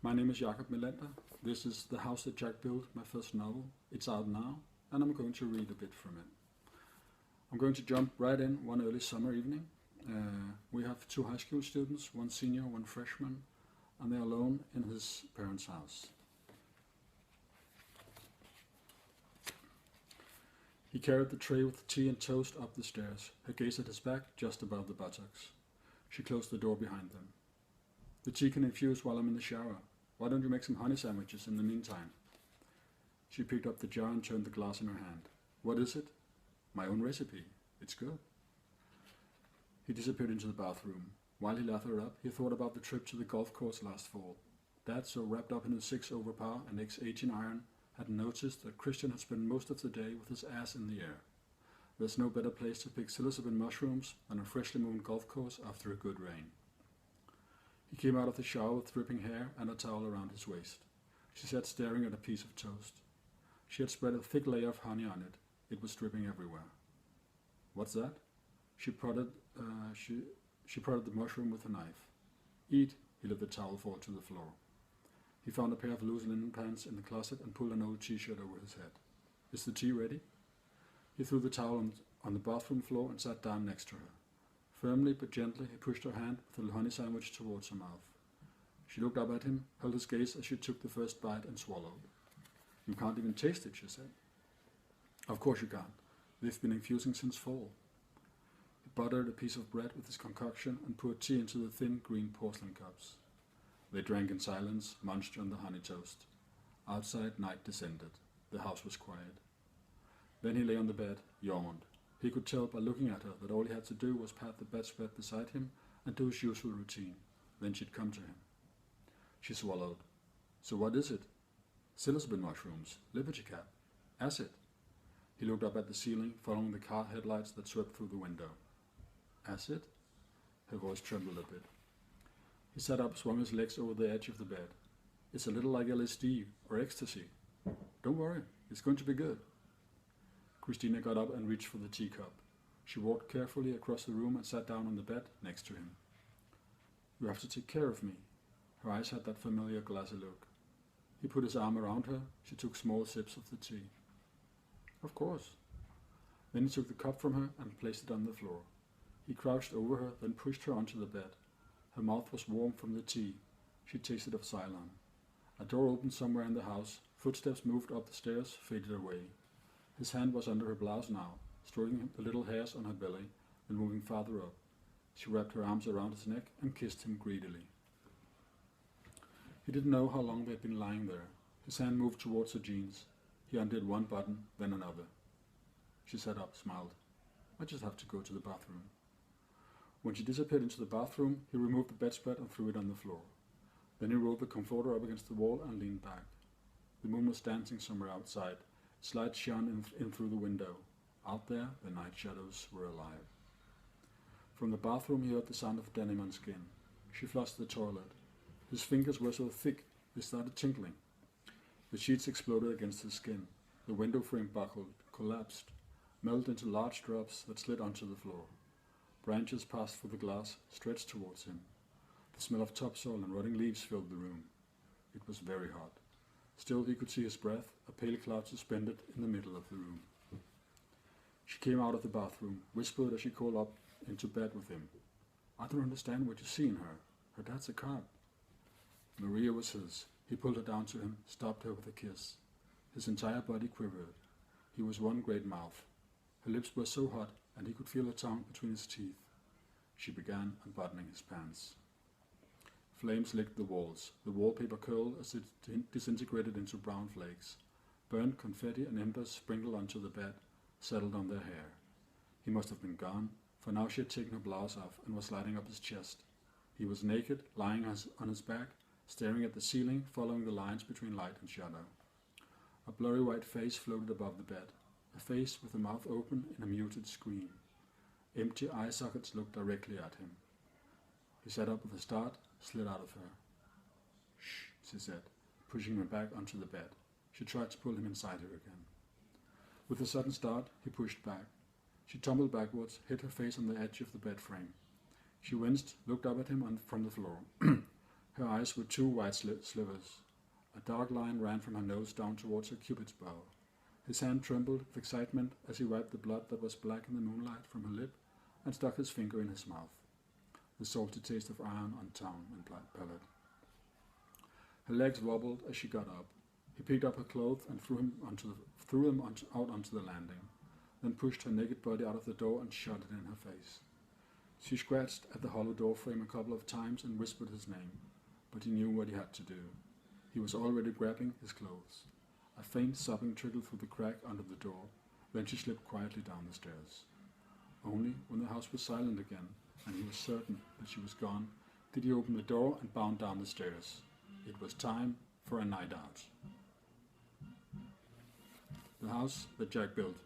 My name is Jakob Melander. This is The House That Jack Built, my first novel. It's out now, and I'm going to read a bit from it. I'm going to jump right in one early summer evening. We have 2 high school students, one senior, one freshman, and they're alone in his parents' house. He carried the tray with tea and toast up the stairs, her gaze at his back just above the buttocks. She closed the door behind them. The tea can infuse while I'm in the shower. Why don't you make some honey sandwiches in the meantime? She picked up the jar and turned the glass in her hand. What is it? My own recipe. It's good. He disappeared into the bathroom. While he lathered up, he thought about the trip to the golf course last fall. Dad, so wrapped up in his 6 over par and X18 iron, had noticed that Christian had spent most of the day with his ass in the air. There's no better place to pick psilocybin mushrooms than a freshly mown golf course after a good rain. He came out of the shower with dripping hair and a towel around his waist. She sat staring at a piece of toast. She had spread a thick layer of honey on it. It was dripping everywhere. What's that? She prodded the mushroom with a knife. Eat, he let the towel fall to the floor. He found a pair of loose linen pants in the closet and pulled an old t-shirt over his head. Is the tea ready? He threw the towel on the bathroom floor and sat down next to her. Firmly but gently, he pushed her hand with the honey sandwich towards her mouth. She looked up at him, held his gaze as she took the first bite and swallowed. You can't even taste it, she said. Of course you can't. They've been infusing since fall. He buttered a piece of bread with his concoction and poured tea into the thin green porcelain cups. They drank in silence, munched on the honey toast. Outside, night descended. The house was quiet. Then he lay on the bed, yawned. He could tell by looking at her that all he had to do was pat the bedspread beside him and do his usual routine. Then she'd come to him. She swallowed. So what is it? Psilocybin mushrooms, liberty cap, acid. He looked up at the ceiling, following the car headlights that swept through the window. Acid? Her voice trembled a bit. He sat up, swung his legs over the edge of the bed. It's a little like LSD or ecstasy. Don't worry, it's going to be good. Christina got up and reached for the teacup. She walked carefully across the room and sat down on the bed next to him. You have to take care of me. Her eyes had that familiar glassy look. He put his arm around her. She took small sips of the tea. Of course. Then he took the cup from her and placed it on the floor. He crouched over her, then pushed her onto the bed. Her mouth was warm from the tea. She tasted of Ceylon. A door opened somewhere in the house. Footsteps moved up the stairs, faded away. His hand was under her blouse now, stroking the little hairs on her belly, then moving farther up. She wrapped her arms around his neck and kissed him greedily. He didn't know how long they had been lying there. His hand moved towards her jeans. He undid one button, then another. She sat up, smiled. I just have to go to the bathroom. When she disappeared into the bathroom, he removed the bedspread and threw it on the floor. Then he rolled the comforter up against the wall and leaned back. The moon was dancing somewhere outside. Its light shone in through the window. Out there, the night shadows were alive. From the bathroom, he heard the sound of denim on skin. She flushed the toilet. His fingers were so thick, they started tinkling. The sheets exploded against his skin. The window frame buckled, collapsed, melted into large drops that slid onto the floor. Branches passed through the glass, stretched towards him. The smell of topsoil and rotting leaves filled the room. It was very hot. Still, he could see his breath, a pale cloud suspended in the middle of the room. She came out of the bathroom, whispered as she crawled up into bed with him. I don't understand what you see in her. Her dad's a cop. Maria was his. He pulled her down to him, stopped her with a kiss. His entire body quivered. He was one great mouth. Her lips were so hot, and he could feel her tongue between his teeth. She began unbuttoning his pants. Flames licked the walls. The wallpaper curled as it disintegrated into brown flakes. Burnt confetti and embers sprinkled onto the bed, settled on their hair. He must have been gone, for now she had taken her blouse off and was sliding up his chest. He was naked, lying on his back, staring at the ceiling, following the lines between light and shadow. A blurry white face floated above the bed, a face with the mouth open in a muted scream. Empty eye sockets looked directly at him. He sat up with a start, slid out of her. Shh, she said, pushing him back onto the bed. She tried to pull him inside her again. With a sudden start, he pushed back. She tumbled backwards, hit her face on the edge of the bed frame. She winced, looked up at him from the floor. Her eyes were two white slivers. A dark line ran from her nose down towards her cupid's bow. His hand trembled with excitement as he wiped the blood that was black in the moonlight from her lip and stuck his finger in his mouth. The salty taste of iron on tongue and palate. Her legs wobbled as she got up. He picked up her clothes and threw them out onto the landing, then pushed her naked body out of the door and shot it in her face. She scratched at the hollow door frame a couple of times and whispered his name, but he knew what he had to do. He was already grabbing his clothes. A faint sobbing trickled through the crack under the door, then she slipped quietly down the stairs. Only when the house was silent again, and he was certain that she was gone, did he open the door and bound down the stairs. It was time for a night out. The house that Jack built.